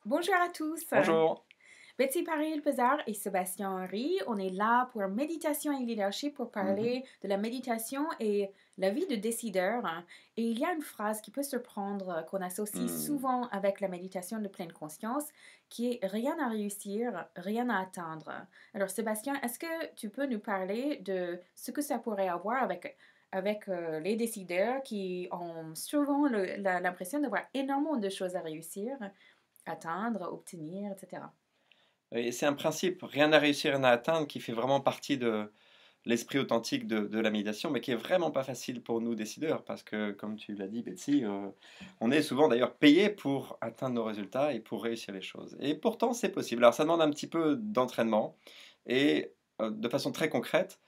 Bonjour à tous. Bonjour. Betty Paris-Pelzar et Sébastien Henry, on est là pour méditation et leadership pour Mhm. parler de la méditation et la vie de décideur. Et il y a une phrase qui peut surprendre qu'on associe Hmm. souvent avec la méditation de pleine conscience qui est rien à réussir, rien à atteindre. Alors Sébastien, est-ce que tu peux nous parler de ce que ça pourrait avoir avec les décideurs qui ont souvent l'impression d'avoir énormément de choses à réussir, atteindre, obtenir, etc. Et c'est un principe, rien à réussir, rien à atteindre, qui fait vraiment partie de l'esprit authentique de la méditation, mais qui est vraiment pas facile pour nous décideurs, parce que, comme tu l'as dit, Betsy, on est souvent d'ailleurs payé pour atteindre nos résultats et pour réussir les choses. Et pourtant, c'est possible. Alors, ça demande un petit peu d'entraînement, et de façon très concrète,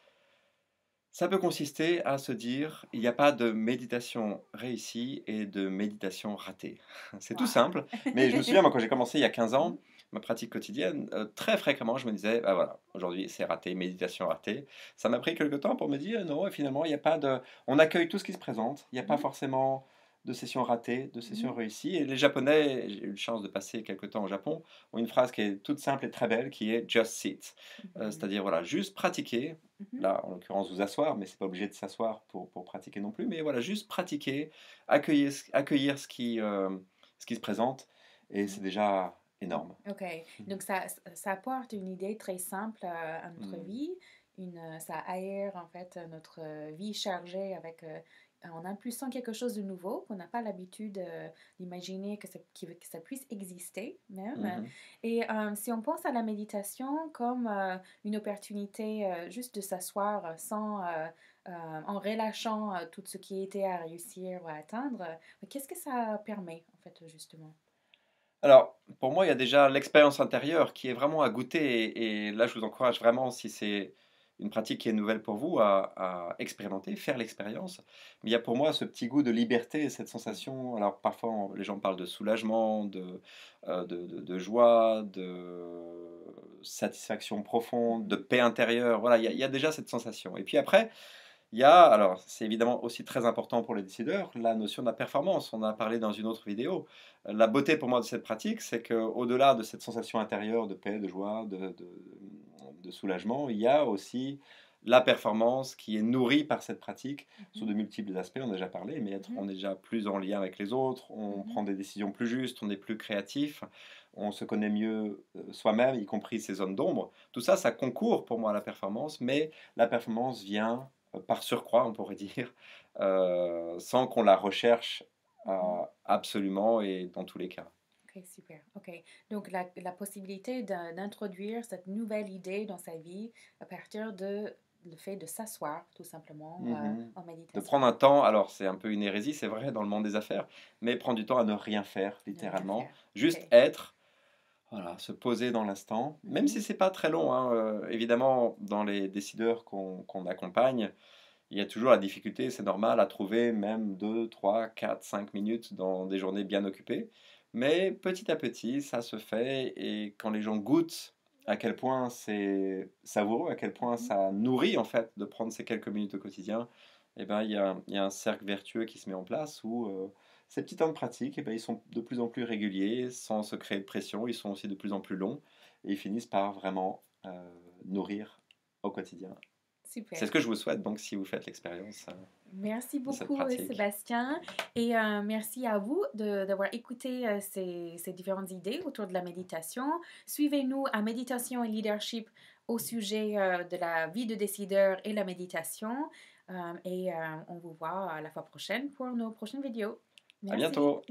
ça peut consister à se dire, il n'y a pas de méditation réussie et de méditation ratée. C'est tout Wow. simple, mais je me souviens, moi, quand j'ai commencé il y a 15 Mhm. ans, ma pratique quotidienne, très fréquemment, je me disais, ah voilà, aujourd'hui c'est raté, méditation ratée. Ça m'a pris quelques temps pour me dire, non, finalement, il n'y a pas de... On accueille tout ce qui se présente, il n'y a pas Mhm. forcément de session ratée, de session Mhm. réussie. Et les Japonais, j'ai eu la chance de passer quelques temps au Japon, ont une phrase qui est toute simple et très belle, qui est just sit. Mhm. C'est-à-dire, voilà, juste pratiquer. Mhm. Là, en l'occurrence, vous asseoir, mais c'est pas obligé de s'asseoir pour pratiquer non plus. Mais voilà, juste pratiquer, accueillir, accueillir ce qui se présente, et c'est Mhm. déjà énorme. OK. Donc, ça apporte une idée très simple à notre Hmm. vie. Ça aère en fait notre vie chargée en impulsant quelque chose de nouveau qu'on n'a pas l'habitude d'imaginer que ça puisse exister même. Mhm. Et si on pense à la méditation comme une opportunité juste de s'asseoir en relâchant tout ce qui était à réussir ou à atteindre, qu'est-ce que ça permet en fait justement? Alors, pour moi, il y a déjà l'expérience intérieure qui est vraiment à goûter. Et là, je vous encourage vraiment, si c'est une pratique qui est nouvelle pour vous, à expérimenter, faire l'expérience. Mais il y a pour moi ce petit goût de liberté, cette sensation. Alors, parfois, les gens parlent de soulagement, de joie, de satisfaction profonde, de Mhm. paix intérieure. Voilà, il y a déjà cette sensation. Et puis après, il y a, alors c'est évidemment aussi très important pour les décideurs, la notion de la performance. On a parlé dans une autre vidéo. La beauté pour moi de cette pratique, c'est qu'au-delà de cette sensation intérieure de paix, de joie, de soulagement, il y a aussi la performance qui est nourrie par cette pratique sous Mhm. de multiples aspects. On a déjà parlé, mais Mhm. on est déjà plus en lien avec les autres, on Mhm. prend des décisions plus justes, on est plus créatif, on se connaît mieux soi-même, y compris ses zones d'ombre. Tout ça, ça concourt pour moi à la performance, mais la performance vient par surcroît, on pourrait dire, sans qu'on la recherche Mhm. absolument et dans tous les cas. Ok, super. Ok. Donc, la possibilité d'introduire cette nouvelle idée dans sa vie à partir de le fait de s'asseoir, tout simplement, Mhm. en De méditation. prendre un temps, alors c'est un peu une hérésie, c'est vrai, dans le monde des affaires, mais prendre du temps à ne rien faire, Ne rien littéralement, faire. juste Ok. être, voilà, se poser dans l'instant, même si Mhm. c'est pas très long, hein, évidemment, dans les décideurs qu'on accompagne, il y a toujours la difficulté, c'est normal, à trouver même 2, 3, 4, 5 minutes dans des journées bien occupées. Mais petit à petit, ça se fait. Et quand les gens goûtent à quel point c'est savoureux, à quel point Mhm. ça nourrit en fait de prendre ces quelques minutes au quotidien, eh ben, il y a un cercle vertueux qui se met en place où ces petits temps de pratique, eh ben, ils sont de plus en plus réguliers, sans se créer de pression. Ils sont aussi de plus en plus longs et ils finissent par vraiment nourrir au quotidien. C'est Super. ce que je vous souhaite, donc, si vous faites l'expérience Merci de cette beaucoup, pratique. Sébastien. Et merci à vous d'avoir écouté ces différentes idées autour de la méditation. Suivez-nous à Méditation et Leadership au sujet de la vie de décideur et la méditation. Et on vous voit la fois prochaine pour nos prochaines vidéos. À Merci. bientôt!